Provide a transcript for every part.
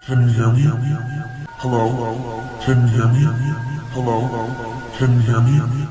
Can you hear me? Hello? Can you hear me? Hello? Can you hear me?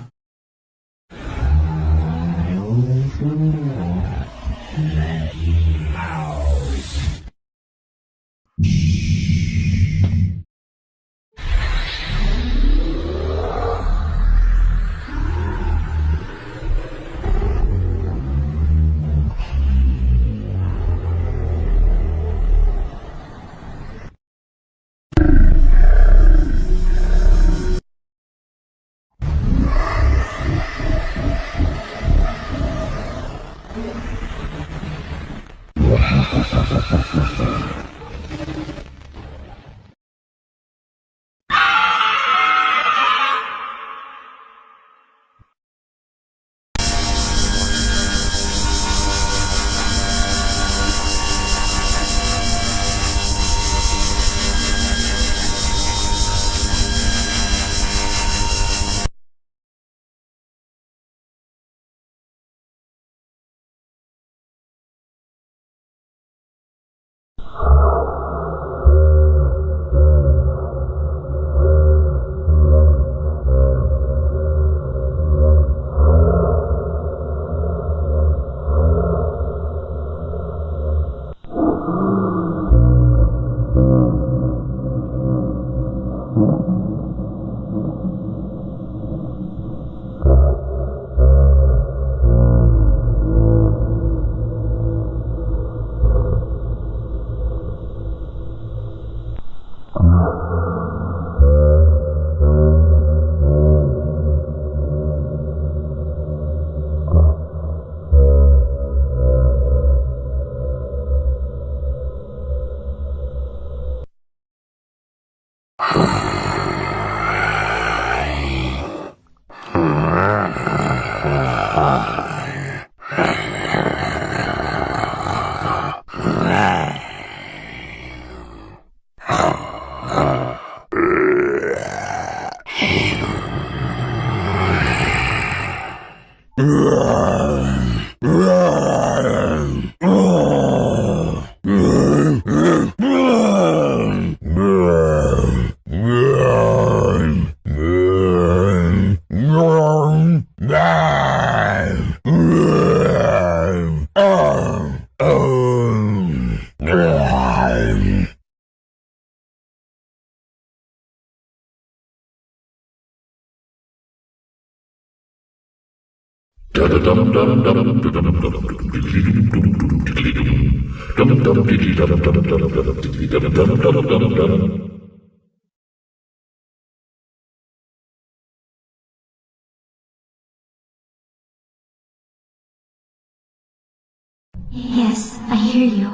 Yes, I hear you.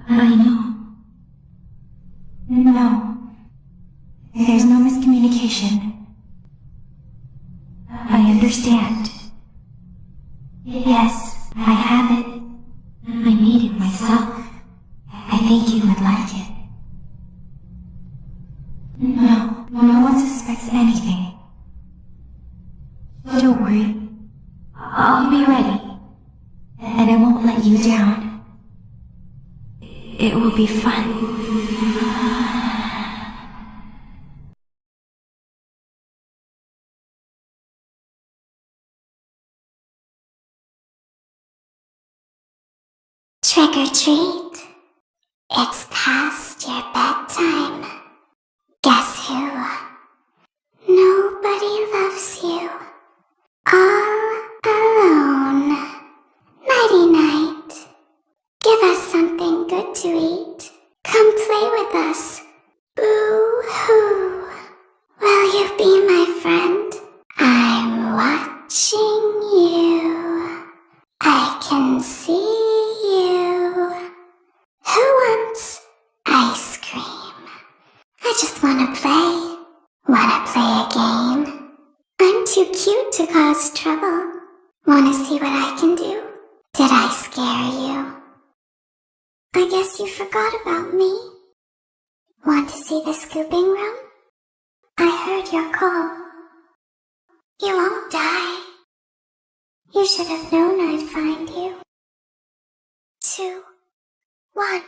I know. No. There's no miscommunication. I understand. Yes, I have it. I made it myself. I think you would like it. No one suspects anything. Don't worry. I'll be ready. And I won't let you down. It will be fun. Trick or treat. It's past your bedtime. Guess who? Nobody loves you. All alone. Nighty night. Give us something good to eat. Come play with us. Boo-hoo. Will you be my friend? I'm watching you. I can see you. Who wants ice cream? I just wanna play. Wanna play a game? I'm too cute to cause trouble. Wanna see what I can do? Did I scare you? I guess you forgot about me. Want to see the scooping room? I heard your call. You won't die. You should have known I'd find you. 2, 1.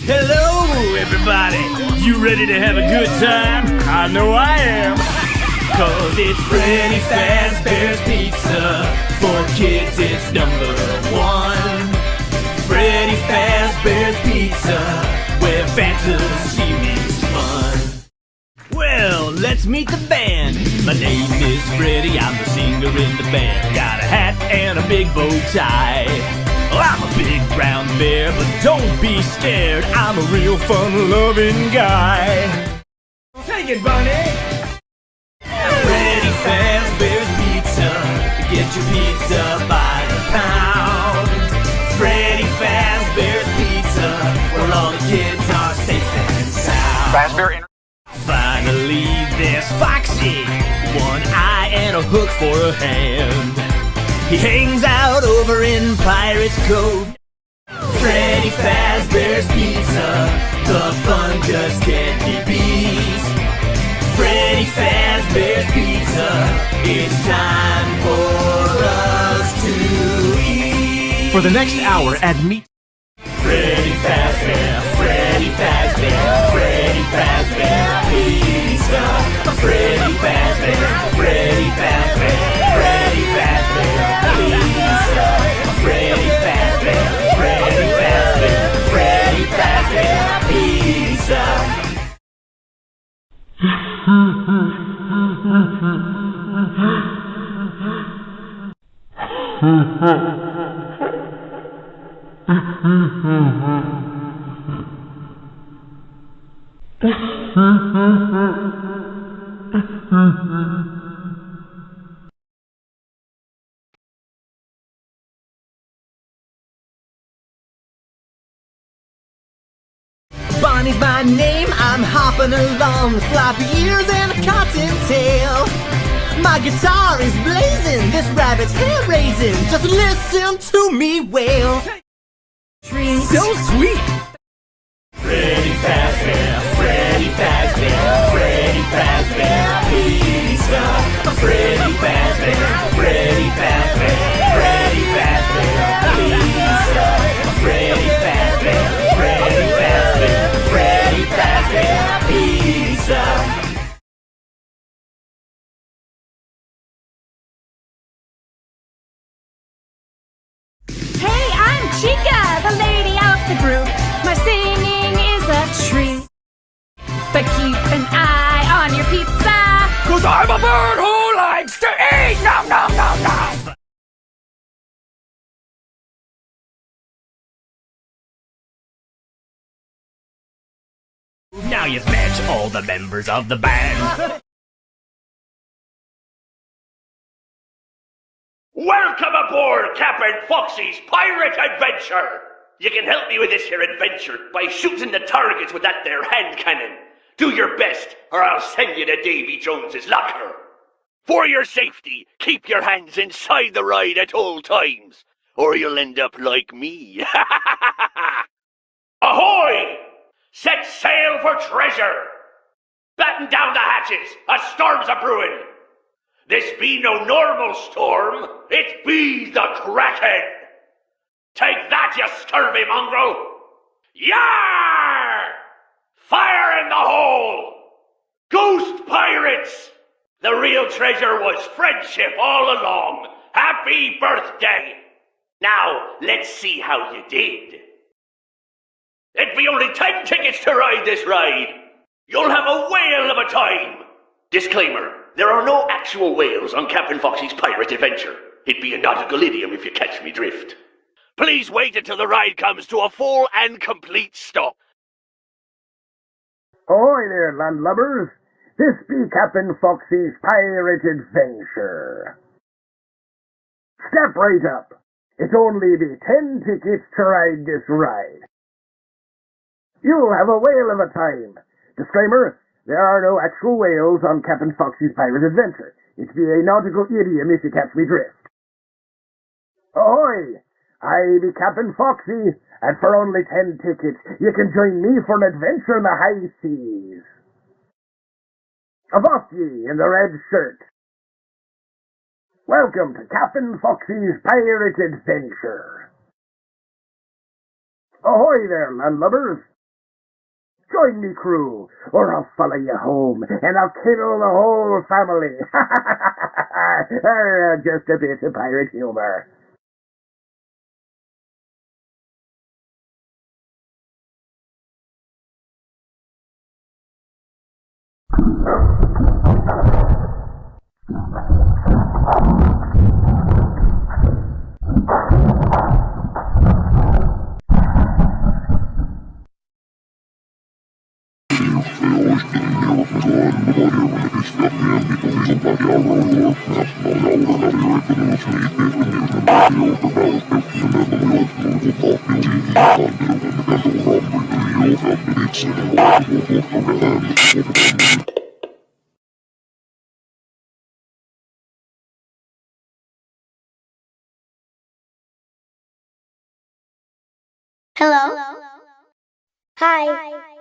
Hello, everybody! You ready to have a good time? I know I am! Cause it's Freddy Fazbear's Pizza. For kids, it's number one. Freddy Fazbear's Pizza, where fantasy meets fun. Well, let's meet the band. My name is Freddy, I'm the singer in the band. Got a hat and a big bow tie. Well, I'm a big brown bear, but don't be scared. I'm a real fun-loving guy. Take it, Bunny! Freddy Fazbear's Pizza. Get your pizza by the pound. Freddy Fazbear's Pizza, where all the kids are safe and sound. Fazbear. Finally, there's Foxy. One eye and a hook for a hand. He hangs out over in Pirate's Cove. Freddy Fazbear's Pizza, the fun just can't be beat. Freddy Fazbear's Pizza, it's time for us to eat. For the next hour at Meet Freddy Fazbear, Freddy Fazbear, Freddy Fazbear Pizza. Freddy Fazbear, Freddy Fazbear, Freddy Fazbear Pizza. Freddy Fazbear, Freddy Fazbear, Freddy Fazbear Pizza. Bonnie's my name, I'm hopping along with floppy ears and a cotton tail. My guitar is blazing, this rabbit's hair raising. Just listen to me wail. So sweet! Freddy Fazbear, Freddy Fazbear, Freddy Fazbear Pizza. Freddy Fazbear, Freddy Fazbear, Freddy Fazbear Pizza. Freddy Fazbear, Freddy Fazbear, Freddy Fazbear Pizza. Hey, I'm Chica, the lady of the group. My singing is a treat. But keep an eye on your pizza. 'Cause I'm a bird who likes to eat! Nom nom nom nom! Now you've met all the members of the band. Welcome aboard Captain Foxy's pirate adventure! You can help me with this here adventure by shooting the targets with that there hand cannon. Do your best, or I'll send you to Davy Jones's locker. For your safety, keep your hands inside the ride at all times, or you'll end up like me. Ahoy! Set sail for treasure! Batten down the hatches, a storm's a-brewing. This be no normal storm, it be the Kraken! Take that, you scurvy mongrel! Yar! Fire in the hole! Ghost pirates! The real treasure was friendship all along. Happy birthday! Now, let's see how you did. It'd be only 10 tickets to ride this ride. You'll have a whale of a time. Disclaimer, there are no actual whales on Captain Foxy's pirate adventure. It'd be a nautical idiom if you catch me drift. Please wait until the ride comes to a full and complete stop. Ahoy there, landlubbers. This be Captain Foxy's pirate adventure. Step right up. It's only the 10 tickets to ride this ride. You'll have a whale of a time. Disclaimer, there are no actual whales on Captain Foxy's pirate adventure. It's be a nautical idiom if you catch me drift. Ahoy! I be Captain Foxy, and for only 10 tickets, you can join me for an adventure in the high seas. Avast ye in the red shirt. Welcome to Captain Foxy's pirate adventure. Ahoy there, landlubbers. Join me, crew, or I'll follow you home, and I'll kill the whole family. Just a bit of pirate humor. Hello? Hi. Hi. Hi.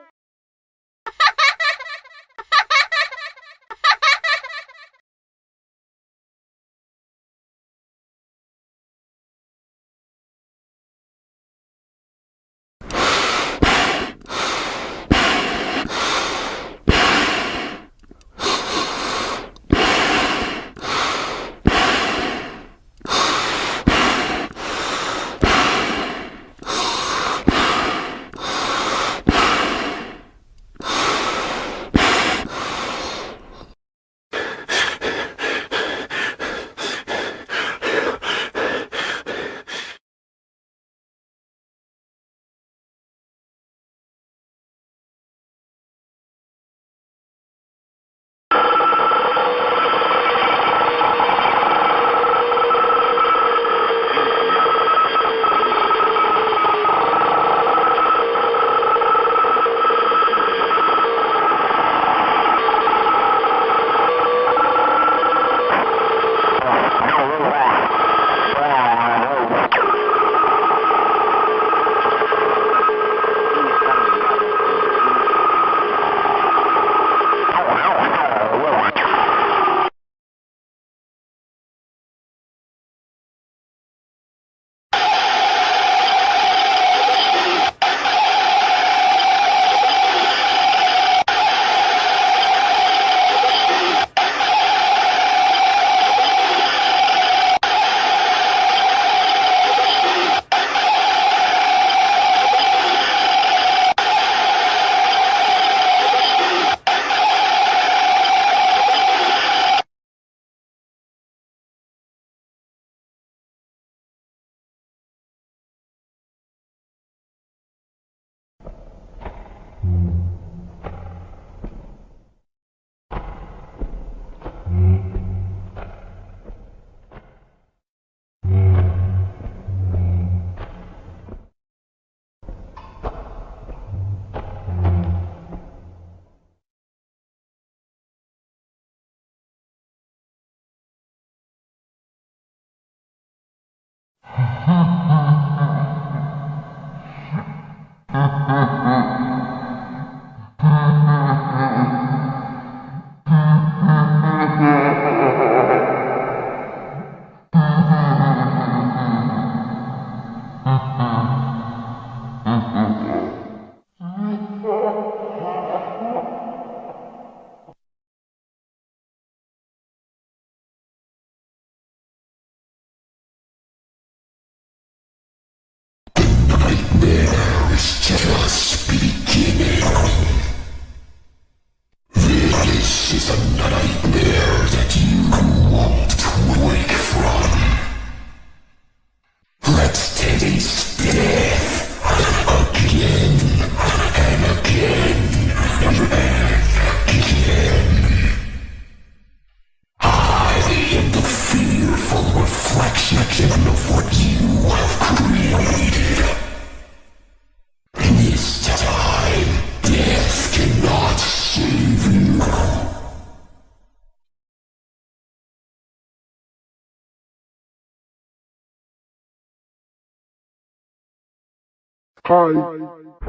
Hello.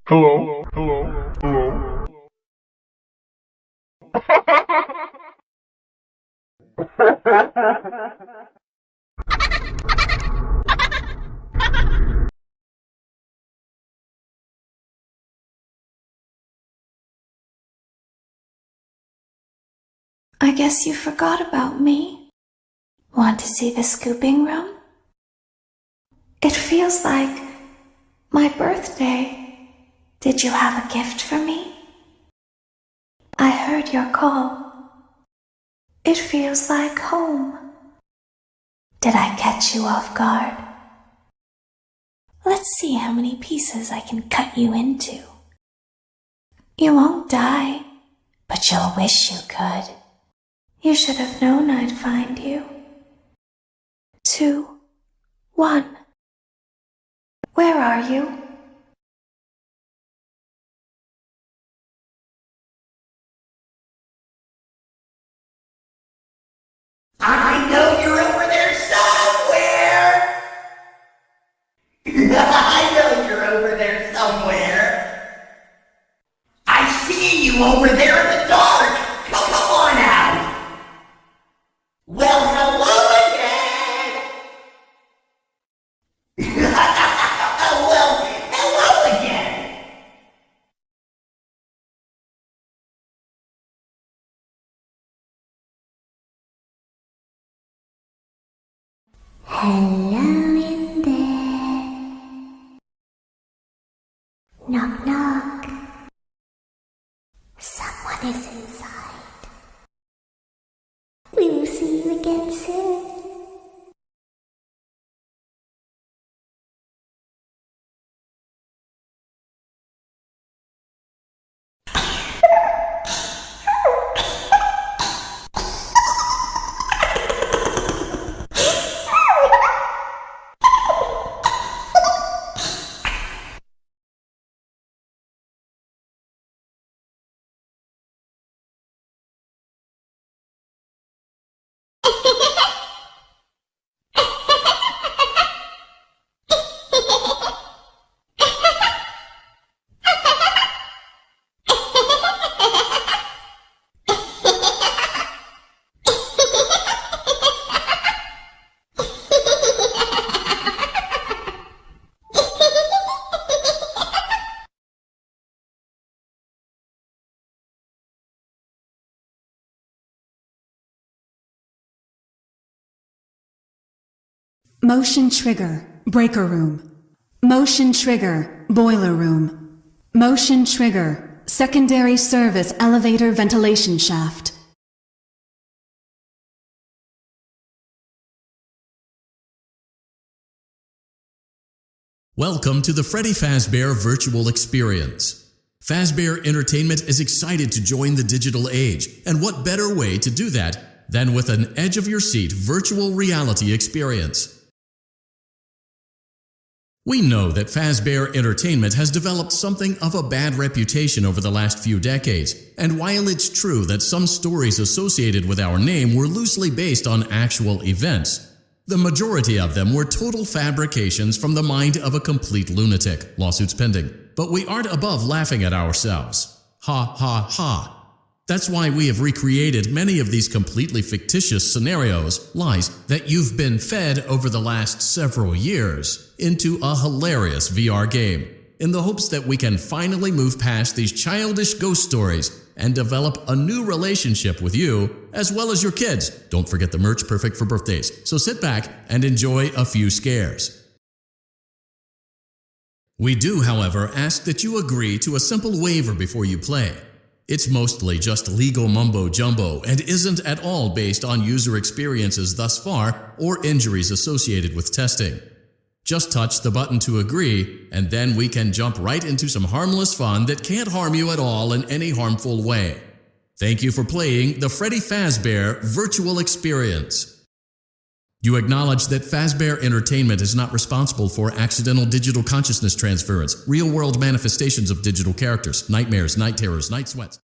Hello. Hello. I guess you forgot about me. Want to see the scooping room? It feels like my birthday. Did you have a gift for me? I heard your call. It feels like home. Did I catch you off guard? Let's see how many pieces I can cut you into. You won't die, but you'll wish you could. You should have known I'd find you. 2, 1. Where are you? I know you're over there somewhere! I know you're over there somewhere! I see you over there in the dark! Come on out! Well, hello again! Well, hello again! Hello in there. Knock knock. Someone is inside. We will see you again soon. Motion trigger, breaker room. Motion trigger, boiler room. Motion trigger, secondary service elevator ventilation shaft. Welcome to the Freddy Fazbear virtual experience. Fazbear Entertainment is excited to join the digital age, and what better way to do that than with an edge-of-your-seat virtual reality experience. We know that Fazbear Entertainment has developed something of a bad reputation over the last few decades, and while it's true that some stories associated with our name were loosely based on actual events, the majority of them were total fabrications from the mind of a complete lunatic, lawsuits pending. But we aren't above laughing at ourselves. Ha ha ha. That's why we have recreated many of these completely fictitious scenarios, lies that you've been fed over the last several years, into a hilarious VR game, in the hopes that we can finally move past these childish ghost stories and develop a new relationship with you, as well as your kids. Don't forget the merch, perfect for birthdays. So sit back and enjoy a few scares. We do, however, ask that you agree to a simple waiver before you play. It's mostly just legal mumbo-jumbo and isn't at all based on user experiences thus far or injuries associated with testing. Just touch the button to agree, and then we can jump right into some harmless fun that can't harm you at all in any harmful way. Thank you for playing the Freddy Fazbear virtual experience. You acknowledge that Fazbear Entertainment is not responsible for accidental digital consciousness transference, real-world manifestations of digital characters, nightmares, night terrors, night sweats.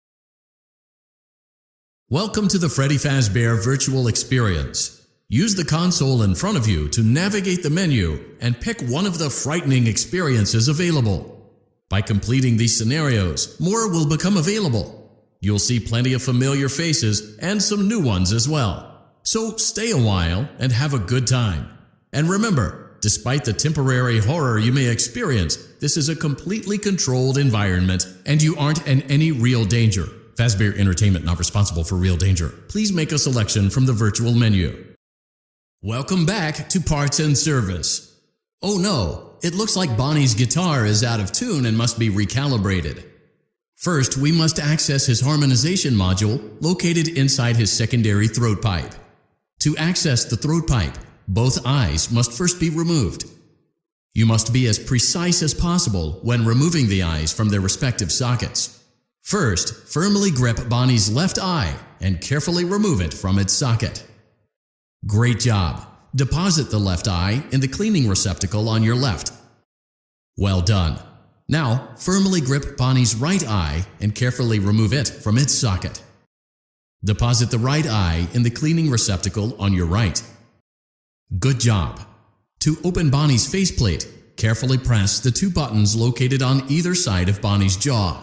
Welcome to the Freddy Fazbear virtual experience. Use the console in front of you to navigate the menu and pick one of the frightening experiences available. By completing these scenarios, more will become available. You'll see plenty of familiar faces and some new ones as well. So stay a while and have a good time. And remember, despite the temporary horror you may experience, this is a completely controlled environment and you aren't in any real danger. Fazbear Entertainment not responsible for real danger. Please make a selection from the virtual menu. Welcome back to Parts and Service. Oh no, it looks like Bonnie's guitar is out of tune and must be recalibrated. First, we must access his harmonization module located inside his secondary throat pipe. To access the throat pipe, both eyes must first be removed. You must be as precise as possible when removing the eyes from their respective sockets. First, firmly grip Bonnie's left eye and carefully remove it from its socket. Great job! Deposit the left eye in the cleaning receptacle on your left. Well done! Now, firmly grip Bonnie's right eye and carefully remove it from its socket. Deposit the right eye in the cleaning receptacle on your right. Good job! To open Bonnie's faceplate, carefully press the 2 buttons located on either side of Bonnie's jaw.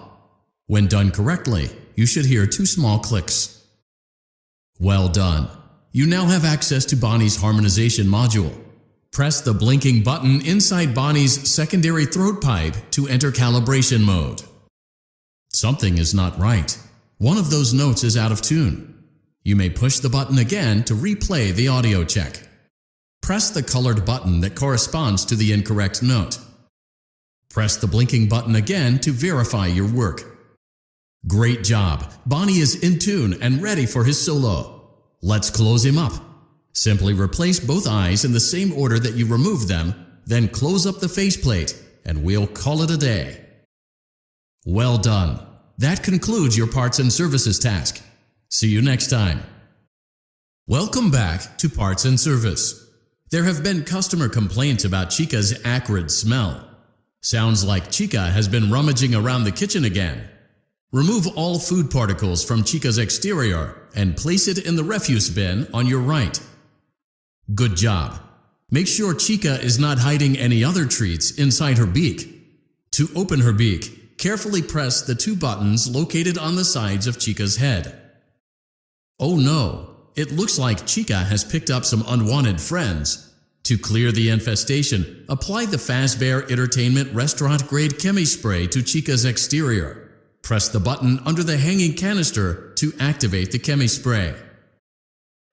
When done correctly, you should hear 2 small clicks. Well done! You now have access to Bonnie's harmonization module. Press the blinking button inside Bonnie's secondary throat pipe to enter calibration mode. Something is not right. One of those notes is out of tune. You may push the button again to replay the audio check. Press the colored button that corresponds to the incorrect note. Press the blinking button again to verify your work. Great job! Bonnie is in tune and ready for his solo. Let's close him up. Simply replace both eyes in the same order that you removed them, then close up the faceplate, and we'll call it a day. Well done! That concludes your Parts and Services task. See you next time. Welcome back to Parts and Service. There have been customer complaints about Chica's acrid smell. Sounds like Chica has been rummaging around the kitchen again. Remove all food particles from Chica's exterior and place it in the refuse bin on your right. Good job! Make sure Chica is not hiding any other treats inside her beak. To open her beak, carefully press the 2 buttons located on the sides of Chica's head. Oh no! It looks like Chica has picked up some unwanted friends. To clear the infestation, apply the Fazbear Entertainment restaurant-grade chemi spray to Chica's exterior. Press the button under the hanging canister to activate the chemi spray.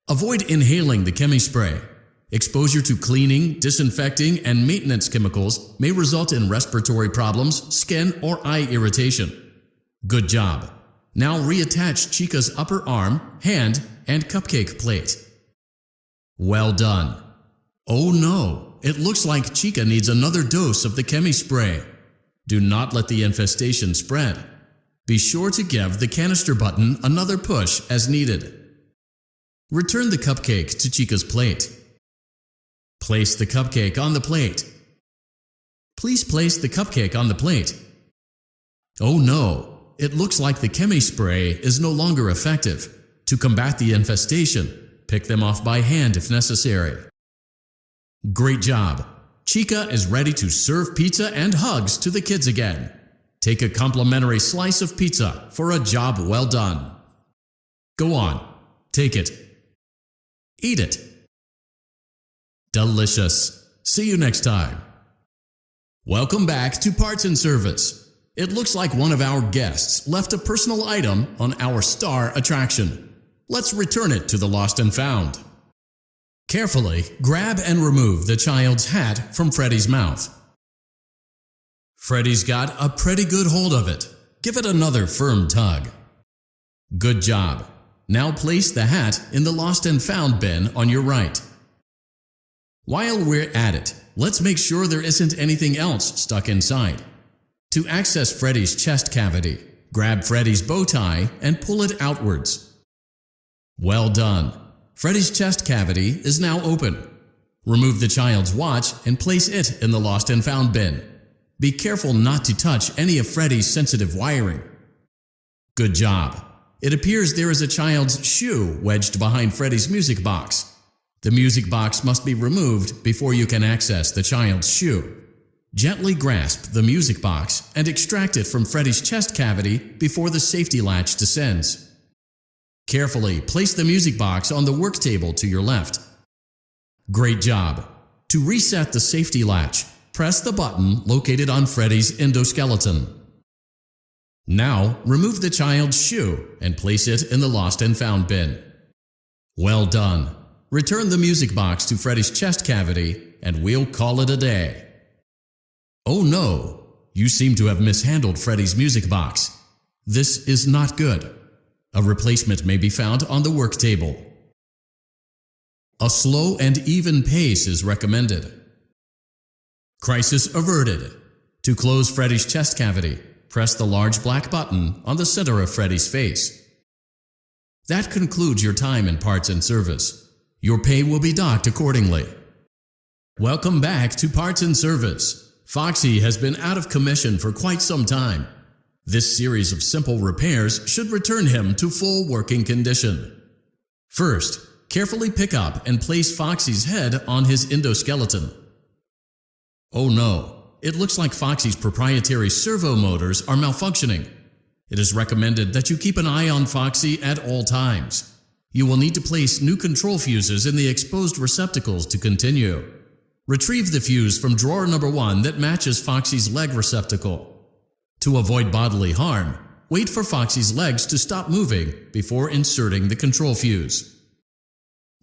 Avoid inhaling the chemi spray. Exposure to cleaning, disinfecting, and maintenance chemicals may result in respiratory problems, skin, or eye irritation. Good job! Now reattach Chica's upper arm, hand, and cupcake plate. Well done! Oh no! It looks like Chica needs another dose of the chemi spray. Do not let the infestation spread. Be sure to give the canister button another push as needed. Return the cupcake to Chica's plate. Place the cupcake on the plate. Please place the cupcake on the plate. Oh no! It looks like the chemi spray is no longer effective. To combat the infestation, pick them off by hand if necessary. Great job! Chica is ready to serve pizza and hugs to the kids again. Take a complimentary slice of pizza for a job well done. Go on, take it. Eat it. Delicious. See you next time. Welcome back to Parts and Service. It looks like one of our guests left a personal item on our star attraction. Let's return it to the lost and found. Carefully grab and remove the child's hat from Freddy's mouth. Freddy's got a pretty good hold of it. Give it another firm tug. Good job. Now place the hat in the lost and found bin on your right. While we're at it, let's make sure there isn't anything else stuck inside. To access Freddy's chest cavity, grab Freddy's bow tie and pull it outwards. Well done. Freddy's chest cavity is now open. Remove the child's watch and place it in the lost and found bin. Be careful not to touch any of Freddy's sensitive wiring. Good job. It appears there is a child's shoe wedged behind Freddy's music box. The music box must be removed before you can access the child's shoe. Gently grasp the music box and extract it from Freddy's chest cavity before the safety latch descends. Carefully place the music box on the work table to your left. Great job! To reset the safety latch, press the button located on Freddy's endoskeleton. Now, remove the child's shoe and place it in the lost and found bin. Well done. Return the music box to Freddy's chest cavity, and we'll call it a day. Oh no, you seem to have mishandled Freddy's music box. This is not good. A replacement may be found on the work table. A slow and even pace is recommended. Crisis averted. To close Freddy's chest cavity, press the large black button on the center of Freddy's face. That concludes your time in parts and service. Your pay will be docked accordingly. Welcome back to Parts and Service. Foxy has been out of commission for quite some time. This series of simple repairs should return him to full working condition. First, carefully pick up and place Foxy's head on his endoskeleton. Oh no, it looks like Foxy's proprietary servo motors are malfunctioning. It is recommended that you keep an eye on Foxy at all times. You will need to place new control fuses in the exposed receptacles to continue. Retrieve the fuse from drawer number 1 that matches Foxy's leg receptacle. To avoid bodily harm, wait for Foxy's legs to stop moving before inserting the control fuse.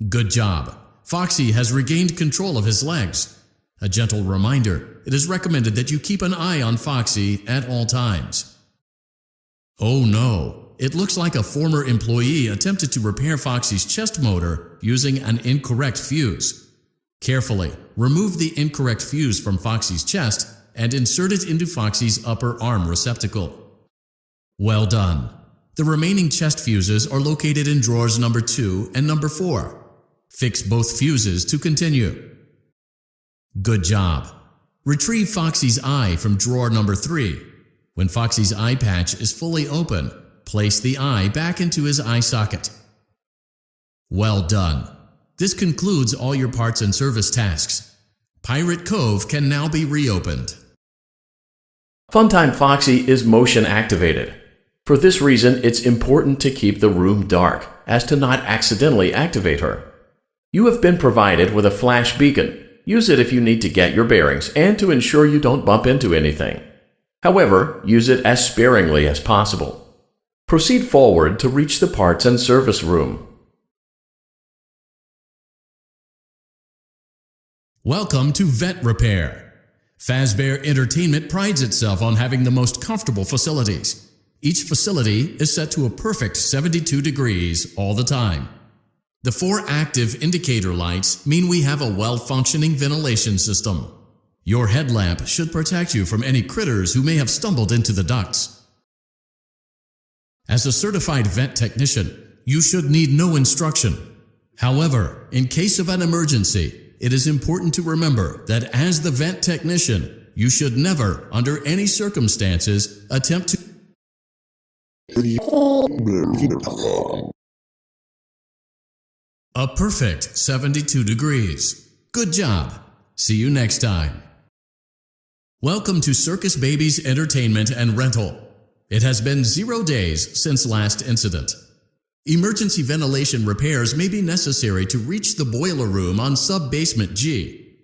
Good job! Foxy has regained control of his legs. A gentle reminder, it is recommended that you keep an eye on Foxy at all times. Oh no! It looks like a former employee attempted to repair Foxy's chest motor using an incorrect fuse. Carefully, remove the incorrect fuse from Foxy's chest and insert it into Foxy's upper arm receptacle. Well done. The remaining chest fuses are located in drawers number 2 and number 4. Fix both fuses to continue. Good job. Retrieve Foxy's eye from drawer number 3. When Foxy's eye patch is fully open, place the eye back into his eye socket. Well done. This concludes all your parts and service tasks. Pirate Cove can now be reopened. Funtime Foxy is motion activated. For this reason, it's important to keep the room dark, as to not accidentally activate her. You have been provided with a flash beacon. Use it if you need to get your bearings and to ensure you don't bump into anything. However, use it as sparingly as possible. Proceed forward to reach the parts and service room. Welcome to Vet Repair. Fazbear Entertainment prides itself on having the most comfortable facilities. Each facility is set to a perfect 72 degrees all the time. The 4 active indicator lights mean we have a well-functioning ventilation system. Your headlamp should protect you from any critters who may have stumbled into the ducts. As a certified vent technician, you should need no instruction. However, in case of an emergency, it is important to remember that as the vent technician, you should never, under any circumstances, attempt to a perfect 72 degrees. Good job. See you next time. Welcome to Circus Baby's entertainment and rental. It has been 0 days since last incident. Emergency ventilation repairs may be necessary to reach the boiler room on sub-basement G.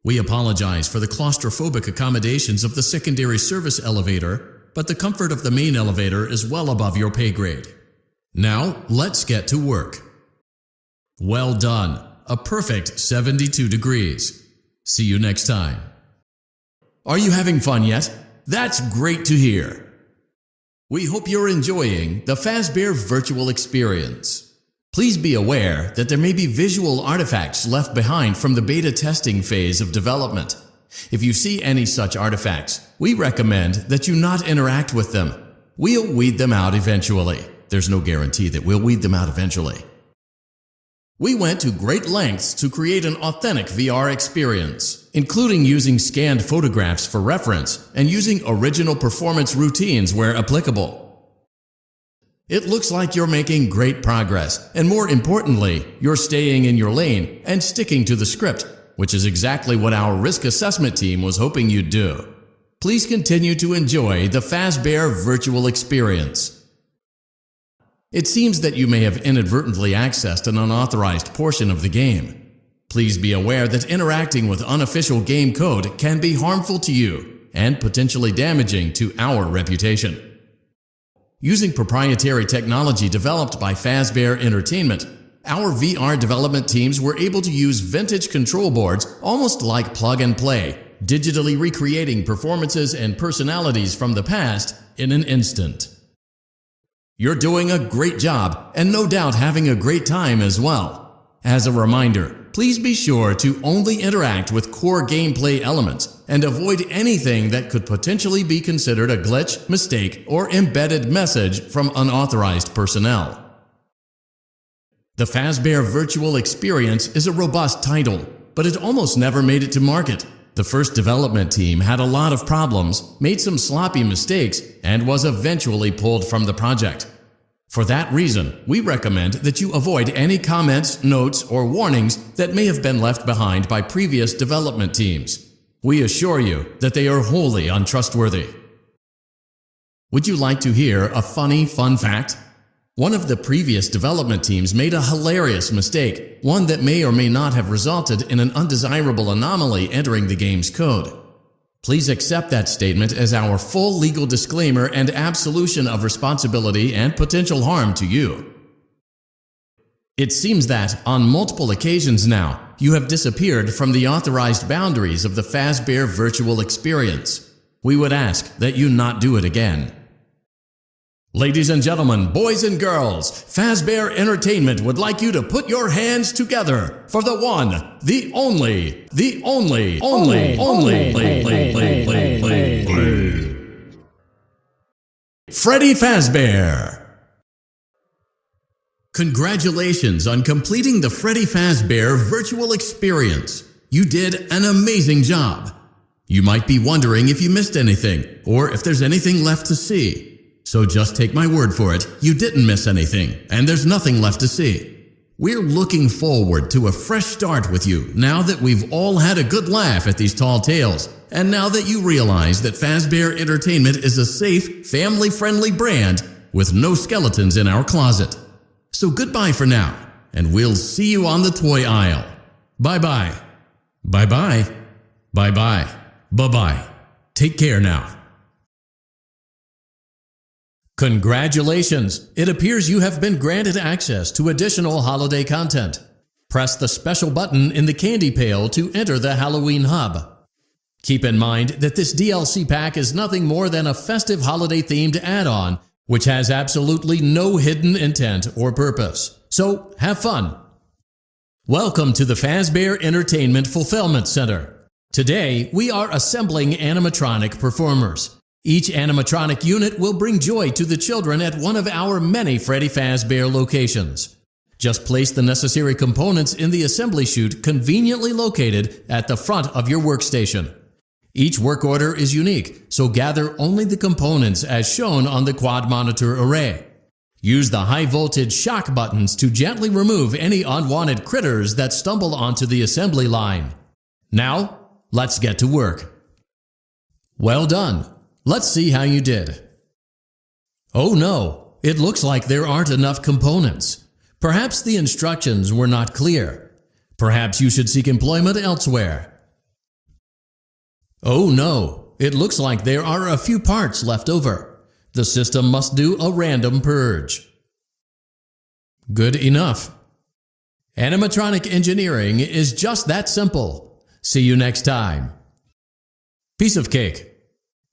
We apologize for the claustrophobic accommodations of the secondary service elevator, but the comfort of the main elevator is well above your pay grade. Now, let's get to work. Well done. A perfect 72 degrees. See you next time. Are you having fun yet? That's great to hear. We hope you're enjoying the Fazbear virtual experience. Please be aware that there may be visual artifacts left behind from the beta testing phase of development. If you see any such artifacts, we recommend that you not interact with them. We'll weed them out eventually. There's no guarantee that we'll weed them out eventually. We went to great lengths to create an authentic VR experience, including using scanned photographs for reference and using original performance routines where applicable. It looks like you're making great progress, and more importantly, you're staying in your lane and sticking to the script, which is exactly what our risk assessment team was hoping you'd do. Please continue to enjoy the Fazbear virtual experience. It seems that you may have inadvertently accessed an unauthorized portion of the game. Please be aware that interacting with unofficial game code can be harmful to you. and potentially damaging to our reputation. Using proprietary technology developed by Fazbear Entertainment, our VR development teams were able to use vintage control boards almost like plug and play, digitally recreating performances and personalities from the past in an instant. You're doing a great job and no doubt having a great time as well. As a reminder, please be sure to only interact with core gameplay elements and avoid anything that could potentially be considered a glitch, mistake, or embedded message from unauthorized personnel. The Fazbear Virtual Experience is a robust title, but it almost never made it to market. The first development team had a lot of problems, made some sloppy mistakes, and was eventually pulled from the project. For that reason, we recommend that you avoid any comments, notes, or warnings that may have been left behind by previous development teams. We assure you that they are wholly untrustworthy. Would you like to hear a funny fun fact? One of the previous development teams made a hilarious mistake, one that may or may not have resulted in an undesirable anomaly entering the game's code. Please accept that statement as our full legal disclaimer and absolution of responsibility and potential harm to you. It seems that, on multiple occasions now, you have disappeared from the authorized boundaries of the Fazbear Virtual Experience. We would ask that you not do it again. Ladies and gentlemen, boys and girls, Fazbear Entertainment would like you to put your hands together for the one, the only Freddy Fazbear. Congratulations on completing the Freddy Fazbear Virtual Experience. You did an amazing job. You might be wondering if you missed anything, or if there's anything left to see. So just take my word for it, you didn't miss anything, and there's nothing left to see. We're looking forward to a fresh start with you now that we've all had a good laugh at these tall tales, and now that you realize that Fazbear Entertainment is a safe, family-friendly brand with no skeletons in our closet. So goodbye for now, and we'll see you on the toy aisle. Bye-bye. Bye-bye. Bye-bye. Bye-bye. Take care now. Congratulations! It appears you have been granted access to additional holiday content. Press the special button in the candy pail to enter the Halloween hub. Keep in mind that this DLC pack is nothing more than a festive holiday-themed add-on, which has absolutely no hidden intent or purpose. So, have fun! Welcome to the Fazbear Entertainment Fulfillment Center. Today, we are assembling animatronic performers. Each animatronic unit will bring joy to the children at one of our many Freddy Fazbear locations. Just place the necessary components in the assembly chute conveniently located at the front of your workstation. Each work order is unique, so gather only the components as shown on the quad monitor array. Use the high voltage shock buttons to gently remove any unwanted critters that stumble onto the assembly line. Now, let's get to work. Well done. Let's see how you did. Oh no, it looks like there aren't enough components. Perhaps the instructions were not clear. Perhaps you should seek employment elsewhere. Oh no, it looks like there are a few parts left over. The system must do a random purge. Good enough. Animatronic engineering is just that simple. See you next time. Piece of cake.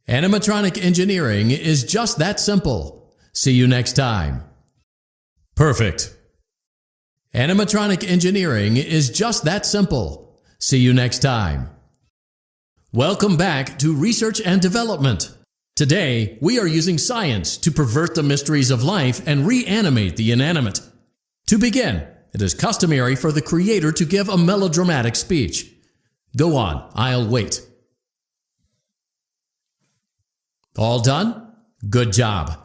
Animatronic engineering is just that simple. See you next time. Perfect. Animatronic engineering is just that simple. See you next time. Welcome back to Research and Development. Today, we are using science to pervert the mysteries of life and reanimate the inanimate. To begin, it is customary for the creator to give a melodramatic speech. Go on, I'll wait. All done? Good job.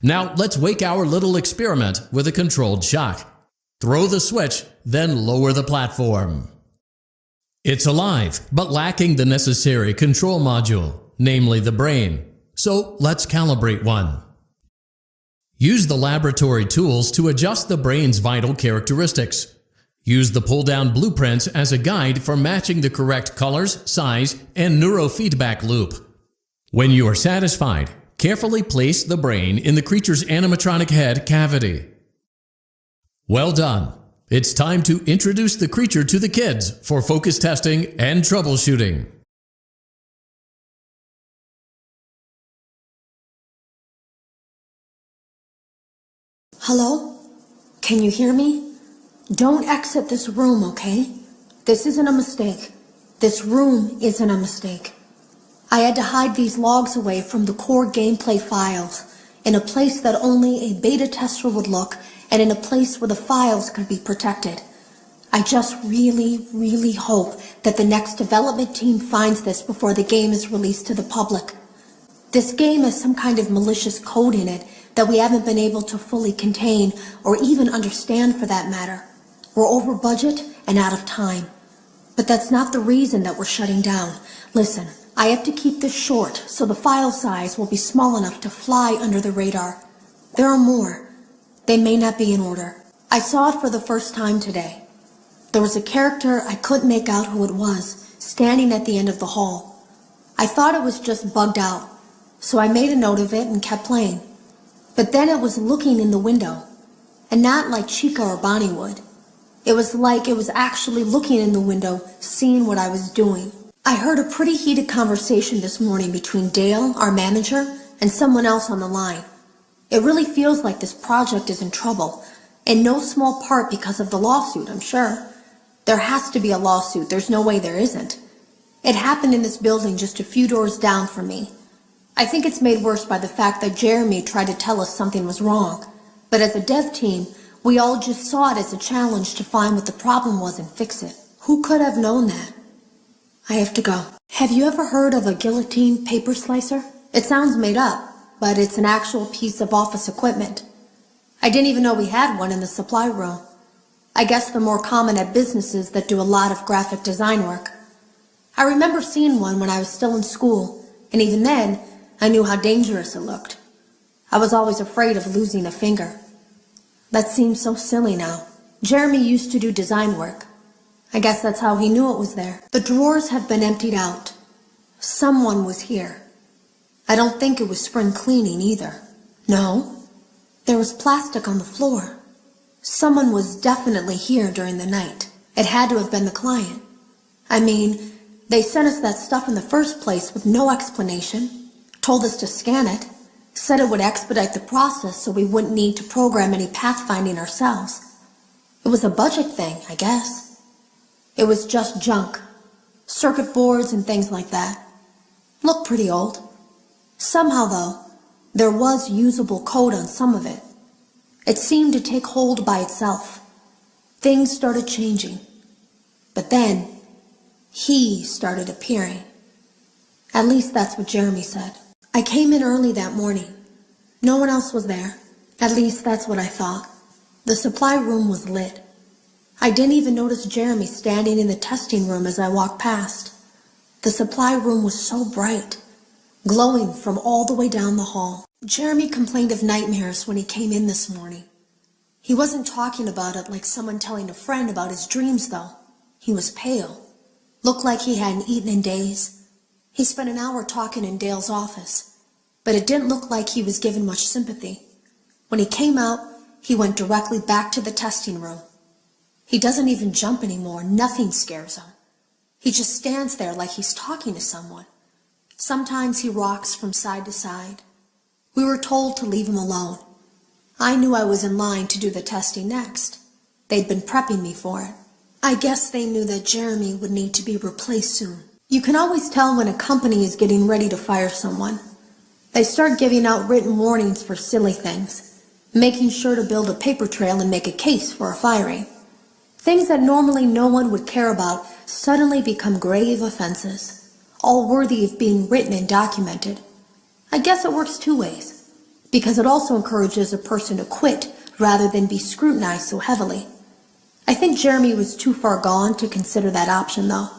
Now let's wake our little experiment with a controlled shock. Throw the switch, then lower the platform. It's alive, but lacking the necessary control module, namely the brain. So let's calibrate one. Use the laboratory tools to adjust the brain's vital characteristics. Use the pull-down blueprints as a guide for matching the correct colors, size, and neurofeedback loop. When you are satisfied, carefully place the brain in the creature's animatronic head cavity. Well done. It's time to introduce the creature to the kids for focus testing and troubleshooting. Hello? Can you hear me? Don't exit this room, okay? This isn't a mistake. This room isn't a mistake. I had to hide these logs away from the core gameplay files in a place that only a beta tester would look and in a place where the files could be protected. I just really hope that the next development team finds this before the game is released to the public. This game has some kind of malicious code in it that we haven't been able to fully contain or even understand for that matter. We're over budget and out of time. But that's not the reason that we're shutting down. Listen, I have to keep this short so the file size will be small enough to fly under the radar. There are more. They may not be in order. I saw it for the first time today. There was a character I couldn't make out who it was, standing at the end of the hall. I thought it was just bugged out, so I made a note of it and kept playing. But then it was looking in the window, and not like Chica or Bonnie would. It was like it was actually looking in the window, seeing what I was doing. I heard a pretty heated conversation this morning between Dale, our manager, and someone else on the line. It really feels like this project is in trouble, in no small part because of the lawsuit, I'm sure. There has to be a lawsuit, there's no way there isn't. It happened in this building just a few doors down from me. I think it's made worse by the fact that Jeremy tried to tell us something was wrong. But as a dev team, we all just saw it as a challenge to find what the problem was and fix it. Who could have known that? I have to go. Have you ever heard of a guillotine paper slicer? It sounds made up, but it's an actual piece of office equipment. I didn't even know we had one in the supply room. I guess they're more common at businesses that do a lot of graphic design work. I remember seeing one when I was still in school, and even then, I knew how dangerous it looked. I was always afraid of losing a finger. That seems so silly now. Jeremy used to do design work. I guess that's how he knew it was there. The drawers have been emptied out. Someone was here. I don't think it was spring cleaning either. No, there was plastic on the floor. Someone was definitely here during the night. It had to have been the client. I mean, they sent us that stuff in the first place with no explanation, told us to scan it, said it would expedite the process so we wouldn't need to program any pathfinding ourselves. It was a budget thing, I guess. It was just junk. Circuit boards and things like that. Looked pretty old. Somehow, though, there was usable code on some of it. It seemed to take hold by itself. Things started changing. But then, he started appearing. At least that's what Jeremy said. I came in early that morning. No one else was there. At least that's what I thought. The supply room was lit. I didn't even notice Jeremy standing in the testing room as I walked past. The supply room was so bright, glowing from all the way down the hall. Jeremy complained of nightmares when he came in this morning. He wasn't talking about it like someone telling a friend about his dreams, though. He was pale. Looked like he hadn't eaten in days. He spent an hour talking in Dale's office, but it didn't look like he was given much sympathy. When he came out, he went directly back to the testing room. He doesn't even jump anymore. Nothing scares him. He just stands there like he's talking to someone. Sometimes he rocks from side to side. We were told to leave him alone. I knew I was in line to do the testing next. They'd been prepping me for it. I guess they knew that Jeremy would need to be replaced soon. You can always tell when a company is getting ready to fire someone. They start giving out written warnings for silly things, making sure to build a paper trail and make a case for a firing. Things that normally no one would care about suddenly become grave offenses, all worthy of being written and documented. I guess it works two ways, because it also encourages a person to quit rather than be scrutinized so heavily. I think Jeremy was too far gone to consider that option, though.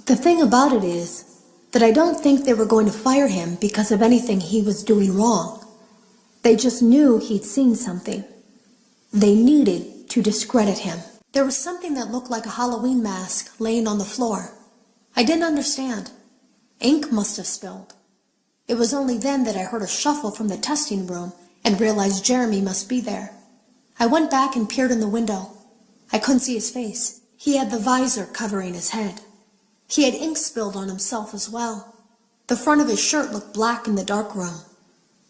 The thing about it is that I don't think they were going to fire him because of anything he was doing wrong. They just knew he'd seen something. They needed to discredit him. There was something that looked like a Halloween mask laying on the floor. I didn't understand. Ink must have spilled. It was only then that I heard a shuffle from the testing room and realized Jeremy must be there. I went back and peered in the window. I couldn't see his face. He had the visor covering his head. He had ink spilled on himself as well. The front of his shirt looked black in the dark room.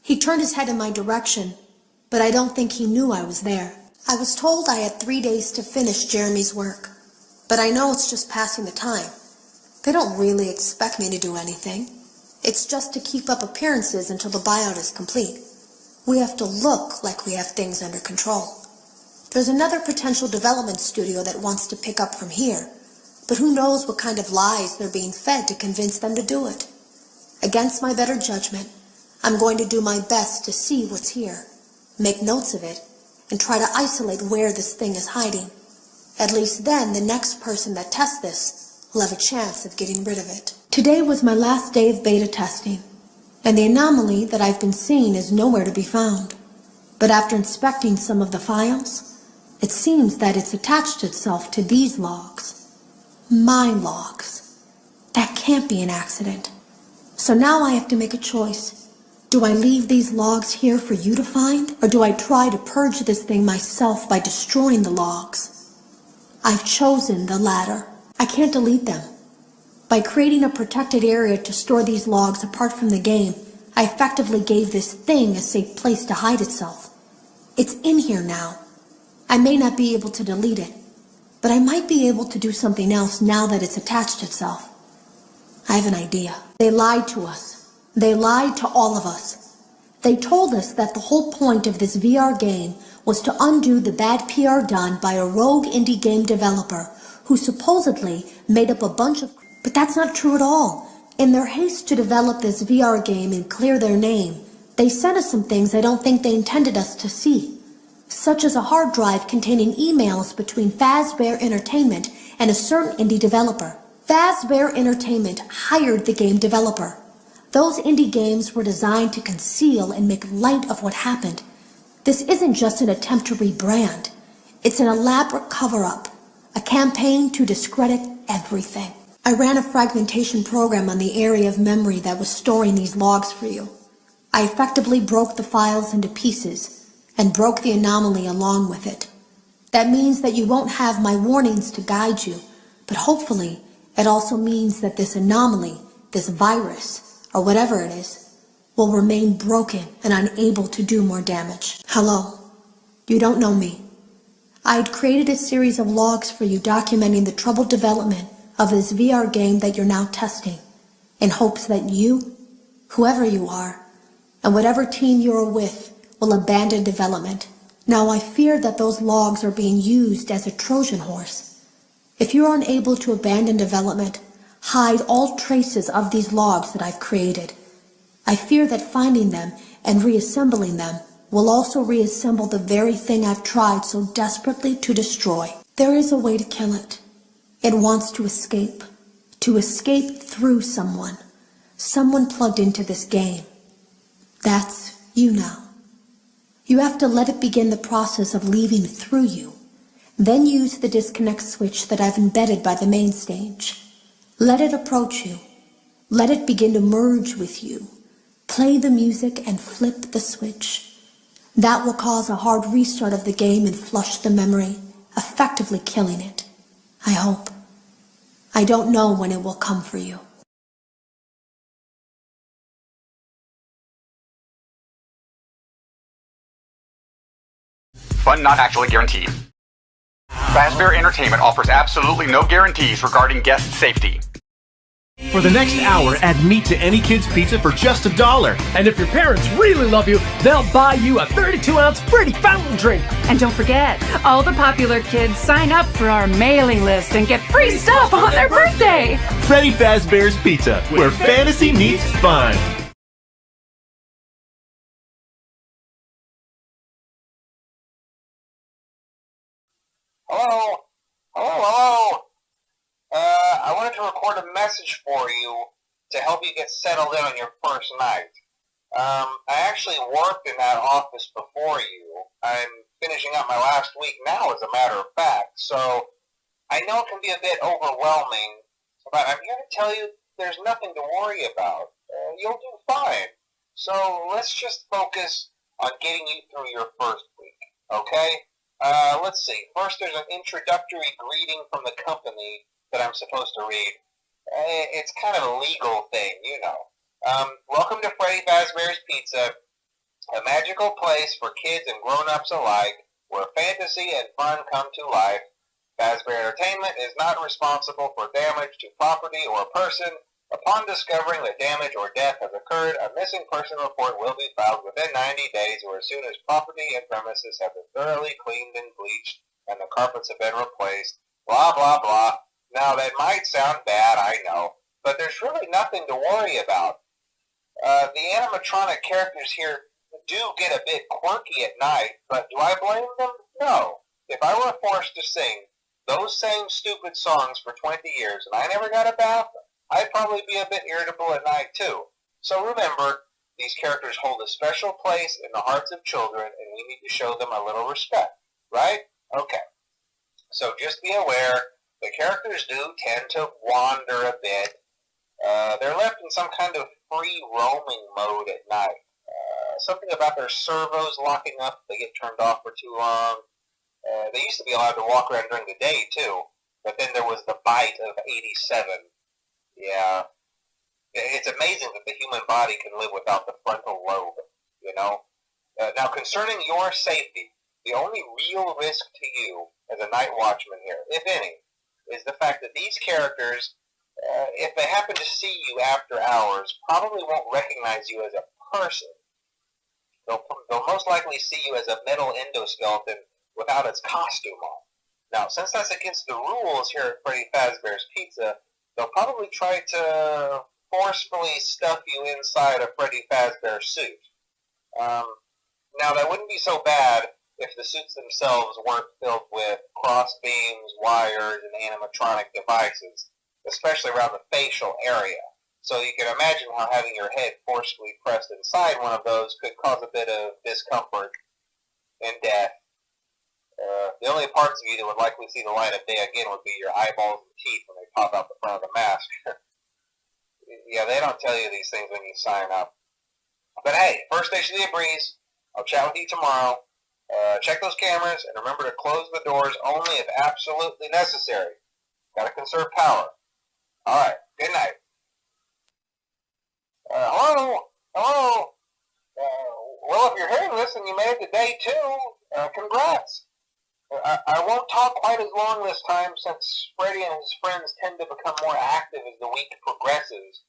He turned his head in my direction, but I don't think he knew I was there. I was told I had 3 days to finish Jeremy's work, but I know it's just passing the time. They don't really expect me to do anything. It's just to keep up appearances until the buyout is complete. We have to look like we have things under control. There's another potential development studio that wants to pick up from here, but who knows what kind of lies they're being fed to convince them to do it. Against my better judgment, I'm going to do my best to see what's here, make notes of it, and try to isolate where this thing is hiding. At least then the next person that tests this will have a chance of getting rid of it. Today was my last day of beta testing, and the anomaly that I've been seeing is nowhere to be found. But after inspecting some of the files, it seems that it's attached itself to these logs. My logs. That can't be an accident. So now I have to make a choice. Do I leave these logs here for you to find, or do I try to purge this thing myself by destroying the logs? I've chosen the latter. I can't delete them. By creating a protected area to store these logs apart from the game, I effectively gave this thing a safe place to hide itself. It's in here now. I may not be able to delete it, but I might be able to do something else now that it's attached itself. I have an idea. They lied to us. They lied to all of us. They told us that the whole point of this VR game was to undo the bad PR done by a rogue indie game developer who supposedly made up a bunch of... But that's not true at all. In their haste to develop this VR game and clear their name, they sent us some things I don't think they intended us to see, such as a hard drive containing emails between Fazbear Entertainment and a certain indie developer. Fazbear Entertainment hired the game developer. Those indie games were designed to conceal and make light of what happened. This isn't just an attempt to rebrand. It's an elaborate cover-up, a campaign to discredit everything. I ran a fragmentation program on the area of memory that was storing these logs for you. I effectively broke the files into pieces and broke the anomaly along with it. That means that you won't have my warnings to guide you, but hopefully it also means that this anomaly, this virus, or whatever it is, will remain broken and unable to do more damage. Hello. You don't know me. I had created a series of logs for you documenting the troubled development of this VR game that you're now testing, in hopes that you, whoever you are, and whatever team you're with, will abandon development. Now I fear that those logs are being used as a Trojan horse. If you're unable to abandon development, hide all traces of these logs that I've created. I fear that finding them and reassembling them will also reassemble the very thing I've tried so desperately to destroy. There is a way to kill it. It wants to escape through someone plugged into this game. That's you now. You have to let it begin the process of leaving through you. Then use the disconnect switch that I've embedded by the main stage. Let it approach you. Let it begin to merge with you. Play the music and flip the switch. That will cause a hard restart of the game and flush the memory, effectively killing it. I hope. I don't know when it will come for you. Fun not actually guaranteed. Fazbear Entertainment offers absolutely no guarantees regarding guest safety. For the next hour, add meat to any kid's pizza for just $1. And if your parents really love you, they'll buy you a 32-ounce Freddy fountain drink. And don't forget, all the popular kids sign up for our mailing list and get free stuff on their birthday. Freddy Fazbear's Pizza, where fantasy meets fun. Hello? Hello? I wanted to record a message for you to help you get settled in on your first night. I actually worked in that office before you. I'm finishing up my last week now, as a matter of fact, so I know it can be a bit overwhelming, but I'm here to tell you there's nothing to worry about. you'll do fine. So let's just focus on getting you through your first week, okay? Let's see. First, there's an introductory greeting from the company that I'm supposed to read. It's kind of a legal thing, you know. Welcome to Freddy Fazbear's Pizza, a magical place for kids and grown-ups alike, where fantasy and fun come to life. Fazbear Entertainment is not responsible for damage to property or person. Upon discovering that damage or death has occurred, a missing person report will be filed within 90 days or as soon as property and premises have been thoroughly cleaned and bleached and the carpets have been replaced. Blah, blah, blah. Now, that might sound bad, I know, but there's really nothing to worry about. The animatronic characters here do get a bit quirky at night, but do I blame them? No. If I were forced to sing those same stupid songs for 20 years and I never got a bath, I'd probably be a bit irritable at night too. So remember, these characters hold a special place in the hearts of children and we need to show them a little respect, right? Okay. So just be aware, the characters do tend to wander a bit. They're left in some kind of free roaming mode at night. Something about their servos locking up if they get turned off for too long. They used to be allowed to walk around during the day too, but then there was the bite of 87. Yeah. It's amazing that the human body can live without the frontal lobe, you know? Now, concerning your safety, the only real risk to you as a night watchman here, if any, is the fact that these characters, if they happen to see you after hours, probably won't recognize you as a person. They'll most likely see you as a metal endoskeleton without its costume on. Now, since that's against the rules here at Freddy Fazbear's Pizza, they'll probably try to forcefully stuff you inside a Freddy Fazbear suit. Now, that wouldn't be so bad if the suits themselves weren't filled with cross beams, wires, and animatronic devices, especially around the facial area. So you can imagine how having your head forcefully pressed inside one of those could cause a bit of discomfort and death. The only parts of you that would likely see the light of day again would be your eyeballs and teeth when they pop out the front of the mask. Yeah, they don't tell you these things when you sign up. But hey, first station of the breeze. I'll chat with you tomorrow. Check those cameras and remember to close the doors only if absolutely necessary. Gotta conserve power. Alright, good night. Hello? Hello? Well, if you're hearing this and you made it to day 2, congrats. I won't talk quite as long this time since Freddy and his friends tend to become more active as the week progresses.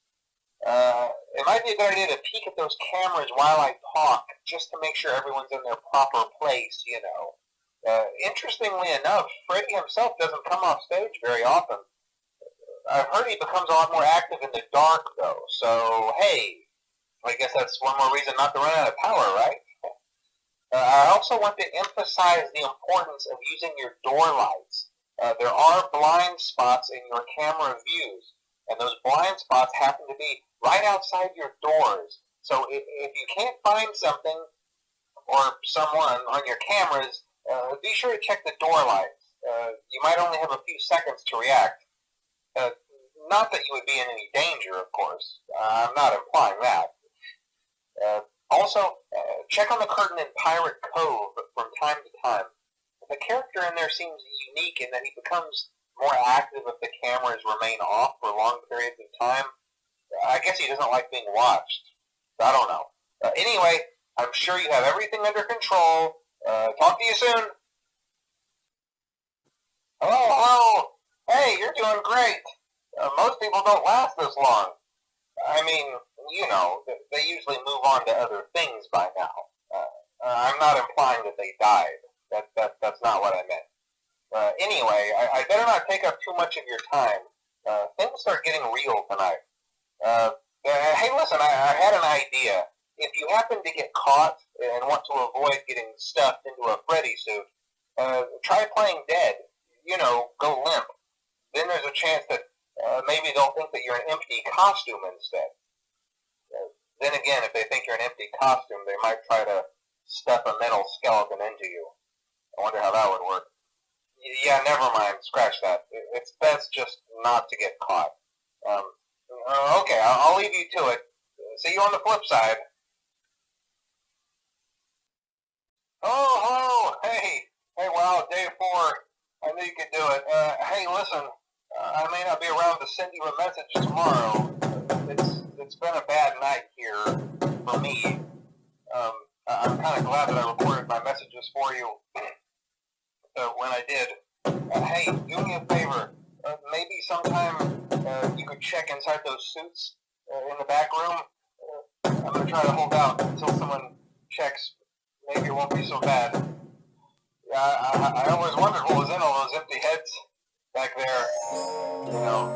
It might be a good idea to peek at those cameras while I talk, just to make sure everyone's in their proper place, you know. Interestingly enough, Freddy himself doesn't come off stage very often. I've heard he becomes a lot more active in the dark, though, so hey, I guess that's one more reason not to run out of power, right? I also want to emphasize the importance of using your door lights. There are blind spots in your camera views, and those blind spots happen to be right outside your doors. So if you can't find something or someone on your cameras, be sure to check the door lights. You might only have a few seconds to react. Not that you would be in any danger, of course. I'm not implying that. Also, check on the curtain in Pirate Cove from time to time. The character in there seems unique in that he becomes more active if the cameras remain off for long periods of time. I guess he doesn't like being watched. I don't know. Anyway, I'm sure you have everything under control. Talk to you soon. Hello. Hey, you're doing great. Most people don't last this long. I mean, you know, they usually move on to other things by now. I'm not implying that they died. That's not what I meant. Anyway, I better not take up too much of your time. Things start getting real tonight. Hey, listen, I had an idea. If you happen to get caught and want to avoid getting stuffed into a Freddy suit, try playing dead. You know, go limp. Then there's a chance that maybe they'll think that you're an empty costume instead. Then again, if they think you're an empty costume, they might try to stuff a metal skeleton into you. I wonder how that would work. Yeah, never mind. Scratch that. It's best just not to get caught. Okay, I'll leave you to it. see you on the flip side. Oh, hey, wow, day 4. I knew you could do it. Hey, listen, I may not be around to send you a message tomorrow. It's been a bad night here for me. I'm kind of glad that I recorded my messages for you when I did. Hey, do me a favor. Maybe sometime you could check inside those suits in the back room. I'm going to try to hold out until someone checks. Maybe it won't be so bad. Yeah, I always wondered what was in all those empty heads back there. You know.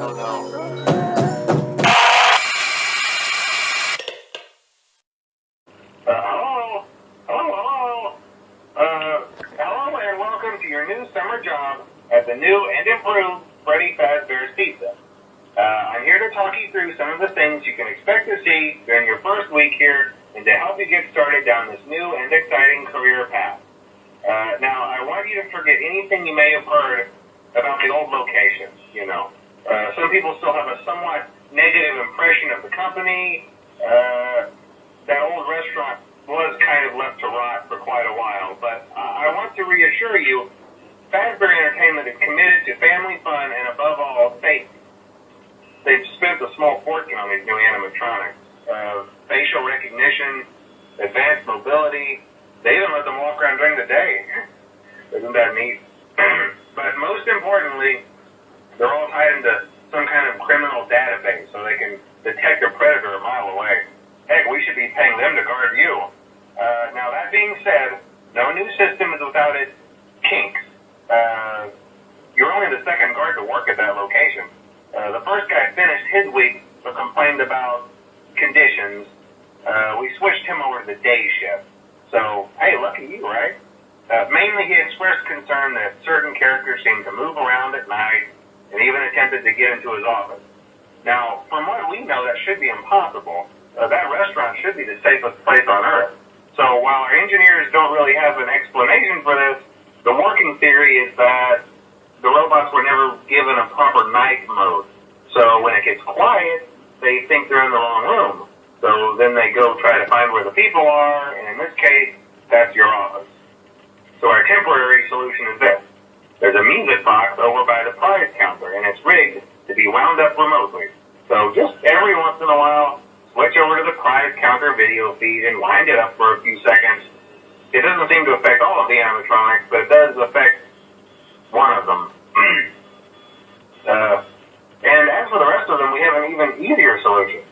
Oh no. Hello and welcome to your new summer job at the new and improved Freddy Fazbear's Pizza. I'm here to talk you through some of the things you can expect to see during your first week here and to help you get started down this new and exciting career path. Now, I want you to forget anything you may have heard about the old location, you know. Some people still have a somewhat negative impression of the company. That old restaurant was kind of left to rot for quite a while, but I want to reassure you, Fazbear Entertainment is committed to family fun and above all, safety. They've spent a small fortune on these new animatronics. Facial recognition, advanced mobility. They even let them walk around during the day. Isn't that neat? But most importantly, they're all tied into some kind of criminal database so they can detect a predator a mile away. Heck, we should be paying them to guard you. Now, that being said, no new system is without its kinks. You're only the second guard to work at that location. The first guy finished his week but complained about conditions. We switched him over to the day shift. So, hey, lucky you, right? Mainly he expressed concern that certain characters seemed to move around at night and even attempted to get into his office. Now, from what we know, that should be impossible. That restaurant should be the safest place on Earth. So while our engineers don't really have an explanation for this, the working theory is that the robots were never given a proper night mode. So when it gets quiet, they think they're in the wrong room. So then they go try to find where the people are, and in this case, that's your office. So our temporary solution is this. There's a music box over by the prize counter, and it's rigged to be wound up remotely. So just every once in a while, switch over to the prize counter video feed and wind it up for a few seconds. It doesn't seem to affect all of the animatronics, but it does affect one of them. And as for the rest of them, we have an even easier solution.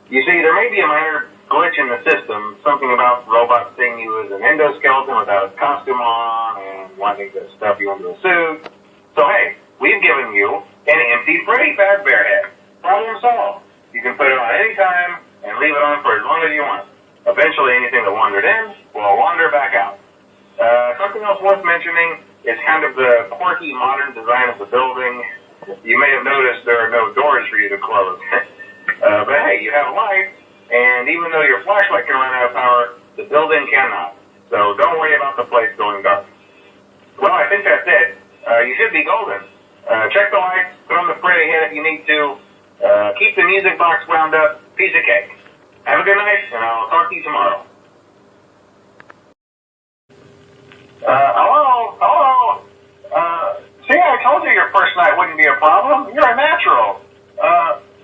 You see, there may be a minor glitch in the system, something about robots seeing you as an endoskeleton without a costume on and wanting to stuff you into a suit. So hey, we've given you an empty Freddy Fazbear head. Problem solved. You can put it on any time and leave it on for as long as you want. Eventually, anything that wandered in will wander back out. Something else worth mentioning is kind of the quirky modern design of the building. You may have noticed there are no doors for you to close. But hey, you have lights, and even though your flashlight can run out of power, the building cannot. So don't worry about the place going dark. Well, I think that's it. You should be golden. Check the lights, put on the Freddy head if you need to. Keep the music box wound up. Piece of cake. Have a good night, and I'll talk to you tomorrow. Hello? See, I told you your first night wouldn't be a problem. You're a natural.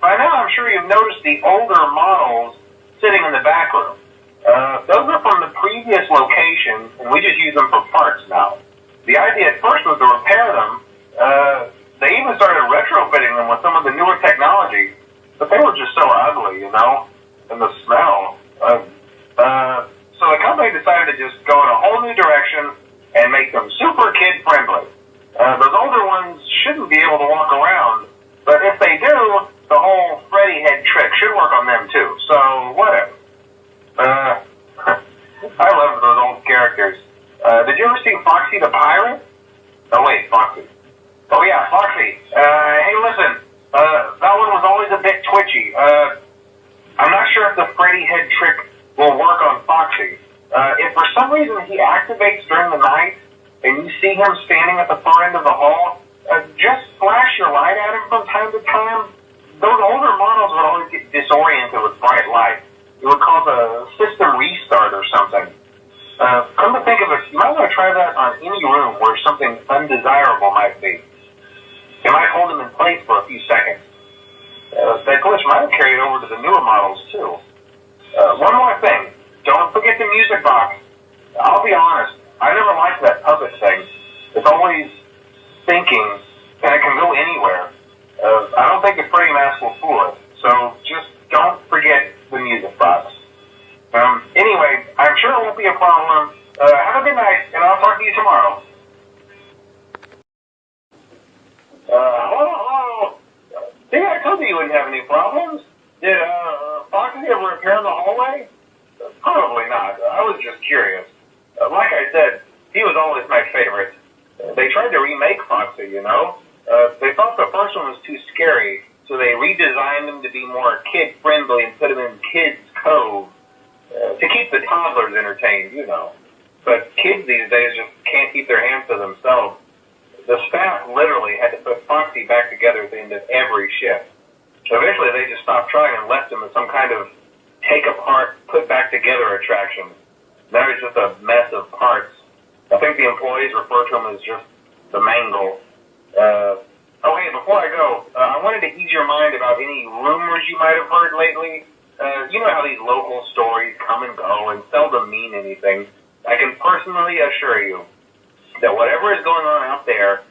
By now, I'm sure you've noticed the older models sitting in the back room. Those are from the previous location, and we just use them for parts now. The idea at first was to repair them. They even started retrofitting them with some of the newer technology, but they were just so ugly, you know, and the smell. So the company decided to just go in a whole new direction and make them super kid-friendly. Those older ones shouldn't be able to walk around, but if they do, the whole Freddy head trick should work on them too, so whatever. I love those old characters. Did you ever see Foxy the Pirate? Oh wait, Foxy. Oh yeah, Foxy. Hey listen, that one was always a bit twitchy. I'm not sure if the Freddy head trick will work on Foxy. If for some reason he activates during the night, and you see him standing at the far end of the hall, just flash your light at him from time to time. those older models would always get disoriented with bright light. It would cause a system restart or something. Come to think of it, you might want to try that on any room where something undesirable might be. It might hold them in place for a few seconds. That glitch might have carried over to the newer models too. One more thing. Don't forget the music box. I'll be honest, I never liked that puppet thing. It's always thinking, and it can go anywhere. I don't think the Freddy mask will fool it, so just don't forget the music box. Anyway, I'm sure it won't be a problem. Have a good night, and I'll talk to you tomorrow. Hello? See, I told you wouldn't have any problems. Did, Foxy ever appear in the hallway? Probably not. I was just curious. Like I said, he was always my favorite. They tried to remake Foxy, you know? They thought the first one was too scary, so they redesigned him to be more kid-friendly and put him in Kids Cove to keep the toddlers entertained, you know. But kids these days just can't keep their hands to themselves. The staff literally had to put Foxy back together at the end of every shift. Eventually, they just stopped trying and left him as some kind of take-apart, put-back-together attraction. Now he's just a mess of parts. I think the employees refer to him as just the Mangle. Hey, before I go, I wanted to ease your mind about any rumors you might have heard lately. You know how these local stories come and go and seldom mean anything. I can personally assure you that whatever is going on out there,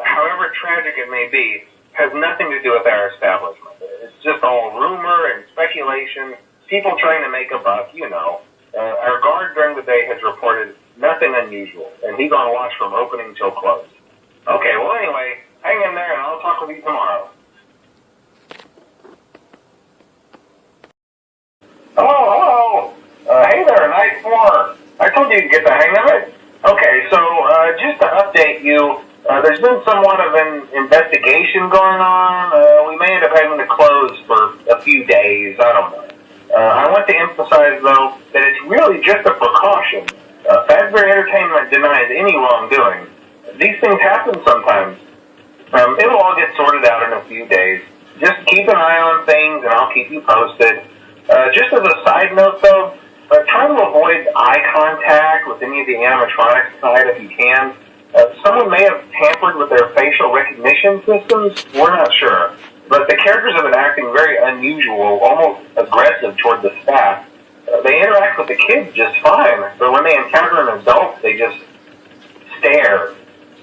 however tragic it may be, has nothing to do with our establishment. It's just all rumor and speculation, people trying to make a buck, you know. Our guard during the day has reported nothing unusual, and he's on watch from opening till close. Okay, well anyway, hang in there and I'll talk with you tomorrow. Hello? Hey there, Night 4. I told you to get the hang of it. Okay, so just to update you, there's been somewhat of an investigation going on. We may end up having to close for a few days, I don't know. I want to emphasize, though, that it's really just a precaution. Fazbear Entertainment denies any wrongdoing. These things happen sometimes. It'll all get sorted out in a few days. Just keep an eye on things, and I'll keep you posted. Just as a side note, though, try to avoid eye contact with any of the animatronics side if you can. Someone may have tampered with their facial recognition systems. We're not sure. But the characters have been acting very unusual, almost aggressive toward the staff. They interact with the kids just fine, but when they encounter an adult, they just stare.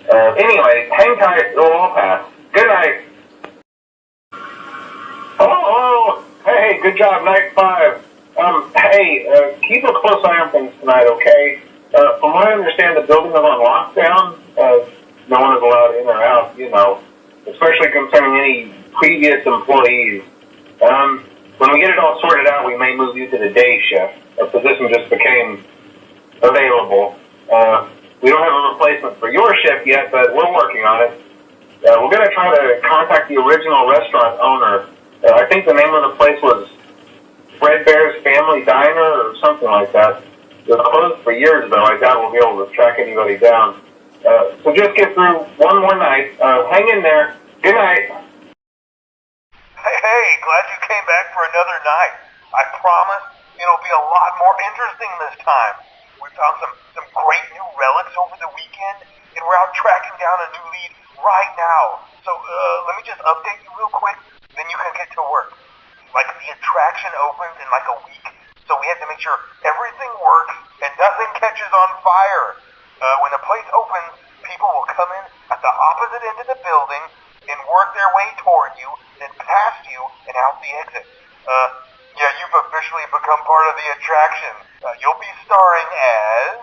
Anyway, hang tight, it'll all pass. Good night. Hello? Hey, good job, Night 5. Keep a close eye on things tonight, okay? From what I understand, the building is on lockdown. No one is allowed in or out, you know, especially concerning any previous employees. When we get it all sorted out, we may move you to the day shift. A position just became available. We don't have a replacement for your shift yet, but we're working on it. We're going to try to contact the original restaurant owner. I think the name of the place was Fredbear's Family Diner or something like that. It was closed for years, though. I doubt we'll be able to track anybody down. So just get through one more night. Hang in there. Good night. Hey, glad you came back for another night. I promise it'll be a lot more interesting this time. We found some great new relics over the weekend, and we're out tracking down a new lead right now. So, let me just update you real quick, then you can get to work. Like, the attraction opens in like a week, so we have to make sure everything works and nothing catches on fire. When the place opens, people will come in at the opposite end of the building and work their way toward you, then past you, and out the exit. You've officially become part of the attraction. You'll be starring as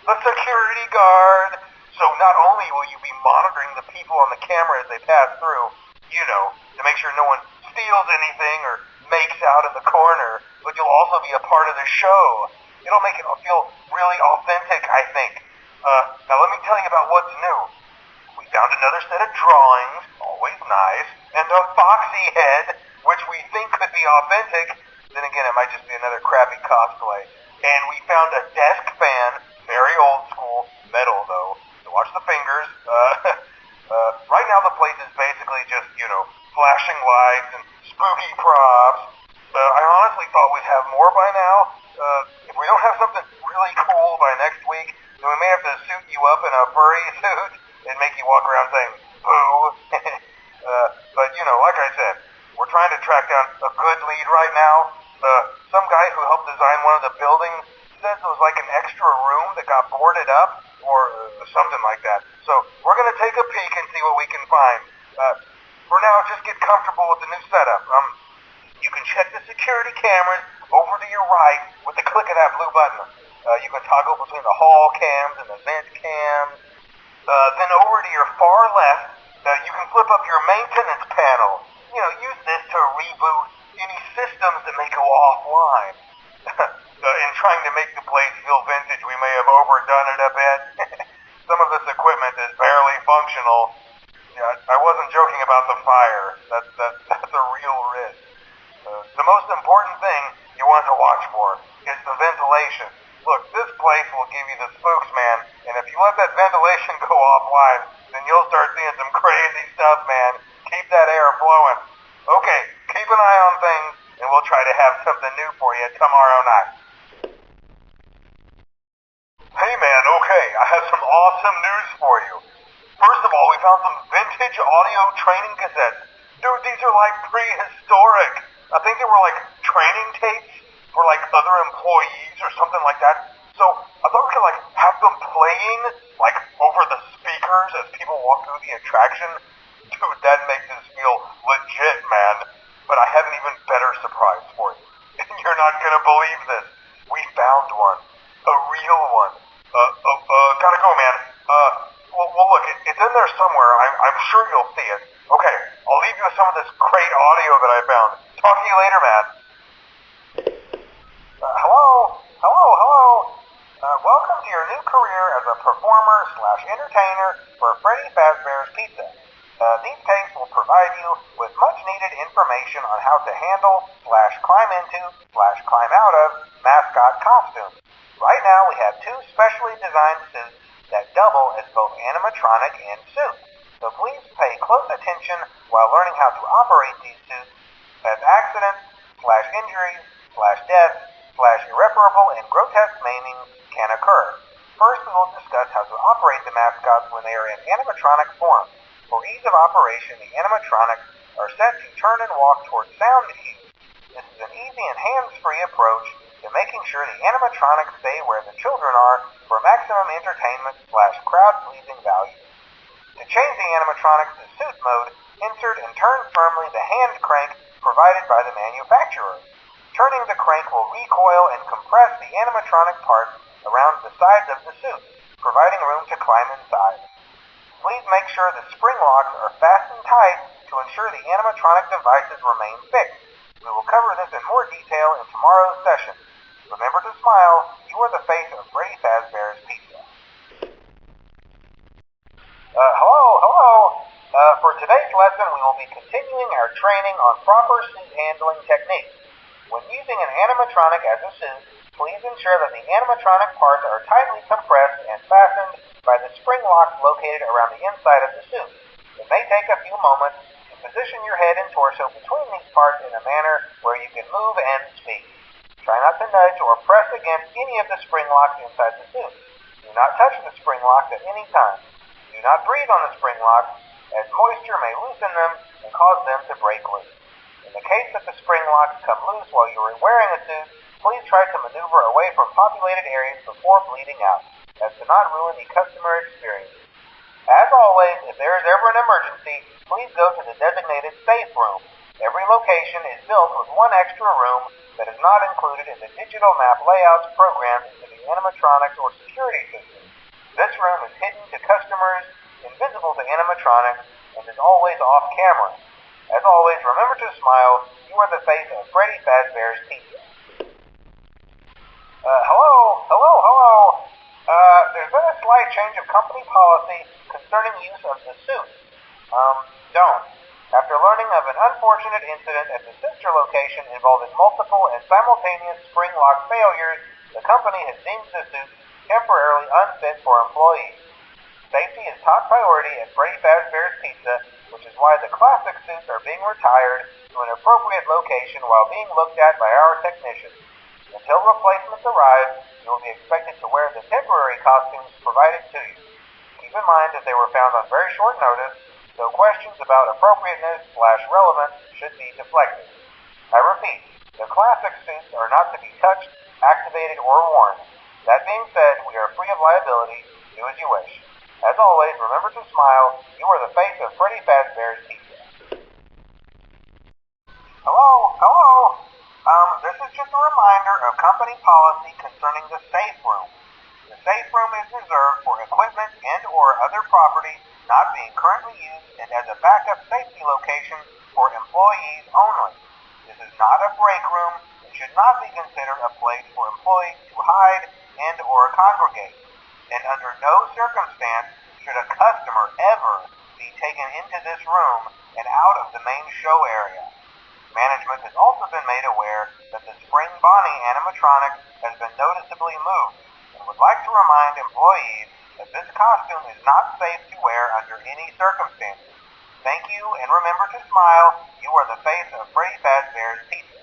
the security guard. So not only will you be monitoring the people on the camera as they pass through, you know, to make sure no one steals anything or makes out in the corner, but you'll also be a part of the show. It'll make it feel really authentic, I think. Now let me tell you about what's new. We found another set of drawings, always nice, and a Foxy head, which we think could be authentic. Then again, it might just be another crappy cosplay. And we found a desk fan, very old school, metal though. So watch the fingers. Right now the place is basically just, you know, flashing lights and spooky props. I honestly thought we'd have more by now. If we don't have something really cool by next week, then we may have to suit you up in a furry suit and make you walk around saying, boo. But, you know, like I said, we're trying to track down a good lead right now. Some guy who helped design one of the buildings says it was like an extra room that got boarded up, or something like that. So we're going to take a peek and see what we can find. For now, just get comfortable with the new setup. You can check the security cameras over to your right with the click of that blue button. You can toggle between the hall cams and the vent cams. Then over to your far left, you can flip up your maintenance panel. You know, use this to reboot any systems that may go offline. In trying to make the place feel vintage, we may have overdone it a bit. Some of this equipment is barely functional. Yeah, I wasn't joking about the fire. That's a real risk. The most important thing you want to watch for is the ventilation. Look, this place will give you the spooks, man, and if you let that ventilation go offline, then you'll start seeing some crazy stuff, man. Keep that air flowing. Okay, keep an eye on things, and we'll try to have something new for you tomorrow night. Hey, man, okay, I have some awesome news for you. First of all, we found some vintage audio training cassettes. Dude, these are like prehistoric. I think they were like training tapes for like other employees or something like that. So I thought we could like have them playing like over the speakers as people walk through the attraction. Dude, that makes us feel legit, man. But I have an even better surprise for you. You're not gonna believe this. We found one. A real one. Gotta go, man. Well, look, it's in there somewhere. I'm sure you'll see it. Okay, I'll leave you with some of this great audio that I found. Talk to you later, man. Hello? Welcome to your new career as a performer/entertainer for Freddy Fazbear's Pizza. These tapes will provide you with much-needed information on how to handle/climb into/climb out of mascot costumes. Right now, we have 2 specially designed suits that double as both animatronic and suit. So please pay close attention while learning how to operate these suits, as accidents/injuries/deaths/irreparable and grotesque maimings can occur. First, we will discuss how to operate the mascots when they are in animatronic form. For ease of operation, the animatronics are set to turn and walk towards sound cues. This is an easy and hands-free approach to making sure the animatronics stay where the children are for maximum entertainment/crowd-pleasing value. To change the animatronics to suit mode, insert and turn firmly the hand crank provided by the manufacturer. Turning the crank will recoil and compress the animatronic parts around the sides of the suit, providing room to climb inside. Please make sure the spring locks are fastened tight to ensure the animatronic devices remain fixed. We will cover this in more detail in tomorrow's session. Remember to smile. You are the face of Freddy Fazbear's Pizza. Hello. For today's lesson, we will be continuing our training on proper suit handling techniques. When using an animatronic as a suit, please ensure that the animatronic parts are tightly compressed and fastened by the spring locks located around the inside of the suit. It may take a few moments to position your head and torso between these parts in a manner where you can move and speak. Try not to nudge or press against any of the spring locks inside the suit. Do not touch the spring locks at any time. Do not breathe on the spring locks, as moisture may loosen them and cause them to break loose. In the case that the spring locks come loose while you are wearing a suit, please try to maneuver away from populated areas before bleeding out, as to not ruin the customer experience. As always, if there is ever an emergency, please go to the designated safe room. Every location is built with one extra room that is not included in the digital map layouts programmed into the animatronics or security system. This room is hidden to customers, invisible to animatronics, and is always off camera. As always, remember to smile. You are the face of Freddy Fazbear's Pizza. Hello. There's been a slight change of company policy concerning use of the suit. Don't. After learning of an unfortunate incident at the sister location involving multiple and simultaneous spring lock failures, the company has deemed the suit temporarily unfit for employees. Safety is top priority at Freddy Fazbear's Pizza, which is why the classic suits are being retired to an appropriate location while being looked at by our technicians. Until replacements arrive, you will be expected to wear the temporary costumes provided to you. Keep in mind that they were found on very short notice, so questions about appropriateness/relevance should be deflected. I repeat, the classic suits are not to be touched, activated, or worn. That being said, we are free of liability. Do as you wish. As always, remember to smile. You are the face of Freddy Fazbear's pizza. Hello? This is just a reminder of company policy concerning the safe room. The safe room is reserved for equipment and or other property not being currently used and as a backup safety location for employees only. This is not a break room and should not be considered a place for employees to hide and or congregate. And under no circumstance should a customer ever be taken into this room and out of the main show area. Management has also been made aware that the Spring Bonnie animatronic has been noticeably moved and would like to remind employees that this costume is not safe to wear under any circumstances. Thank you, and remember to smile. You are the face of Freddy Fazbear's pizza.